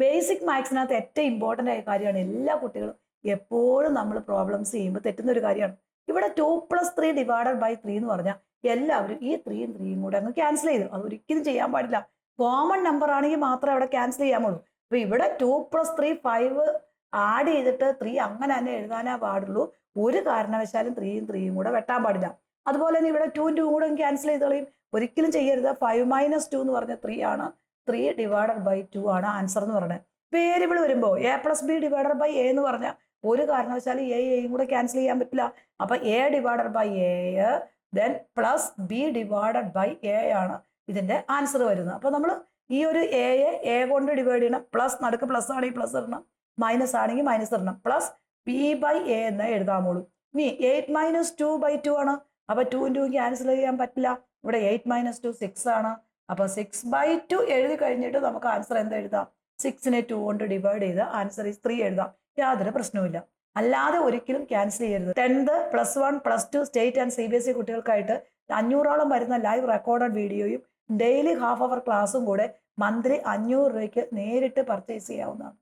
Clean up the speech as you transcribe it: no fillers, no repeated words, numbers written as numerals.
Basic മാത്സിനകത്ത് ഏറ്റവും important ആയ കാര്യമാണ് എല്ലാ കുട്ടികളും എപ്പോഴും നമ്മൾ പ്രോബ്ലംസ് ചെയ്യുമ്പോൾ തെറ്റുന്ന ഒരു കാര്യമാണ്. ഇവിടെ 2+3 ഡിവൈഡഡ് ബൈ 3 എന്ന് പറഞ്ഞാൽ എല്ലാവരും ഈ 3യും 3യും കൂടെ അങ്ങ് ക്യാൻസൽ ചെയ്തു. അത് ഒരിക്കലും ചെയ്യാൻ പാടില്ല. കോമൺ നമ്പർ ആണെങ്കിൽ മാത്രമേ അവിടെ ക്യാൻസൽ ചെയ്യാമുള്ളൂ. അപ്പൊ ഇവിടെ 2+3 5 ആഡ് ചെയ്തിട്ട് 3 അങ്ങനെ തന്നെ എഴുതാനേ പാടുള്ളൂ. ഒരു കാരണവശാലും 3യും 3യും കൂടെ വെട്ടാൻ പാടില്ല. അതുപോലെ തന്നെ ഇവിടെ 2 2 കൂടെ ക്യാൻസൽ ചെയ്ത് കളയും. ഒരിക്കലും ചെയ്യരുത്. 5 - 2 എന്ന് പറഞ്ഞ 3 ആണ്. 3 ഡിവൈഡഡ് ബൈ 2 ആണ് ആൻസർ എന്ന് പറയുന്നത്. വേരിയബിൾ വരുമ്പോൾ A+B ഡിവൈഡഡ് ബൈ എ എന്ന് പറഞ്ഞാൽ ഒരു കാരണവശാലും എയും കൂടെ ക്യാൻസൽ ചെയ്യാൻ പറ്റില്ല. അപ്പൊ A divided by a then plus b divided by a ആണ് ഇതിന്റെ ആൻസർ വരുന്നത്. അപ്പൊ നമ്മൾ ഈ ഒരു എ കൊണ്ട് ഡിവൈഡ് ചെയ്യണം. പ്ലസ് നടുക്ക് പ്ലസ് ആണെങ്കിൽ പ്ലസ് ഇടണം, മൈനസ് ആണെങ്കിൽ മൈനസ് ഇടണം. പ്ലസ് ബി ബൈ എ എന്ന് എഴുതാമോളൂ. ഇനി 8 - 2 ബൈ 2 ആണ്. അപ്പൊ 2 × 2 ക്യാൻസൽ ചെയ്യാൻ പറ്റില്ല. ഇവിടെ 8 - 2 6 ആണ്. അപ്പൊ 6/2 എഴുതി കഴിഞ്ഞിട്ട് നമുക്ക് ആൻസർ എന്താ എഴുതാം? 6നെ 2 കൊണ്ട് ഡിവൈഡ് ചെയ്ത് ആൻസർ 3 എഴുതാം. യാതൊരു പ്രശ്നവുമില്ല. അല്ലാതെ ഒരിക്കലും ക്യാൻസൽ ചെയ്യരുത്. 10th +1 +2 സ്റ്റേറ്റ് ആൻഡ് CBSE കുട്ടികൾക്കായിട്ട് 500ഓളം വരുന്ന ലൈവ് റെക്കോർഡഡ് വീഡിയോയും ഡെയിലി ഹാഫ് അവർ ക്ലാസ്സും കൂടെ മന്ത്ലി 500 രൂപയ്ക്ക് നേരിട്ട് പർച്ചേസ് ചെയ്യാവുന്നതാണ്.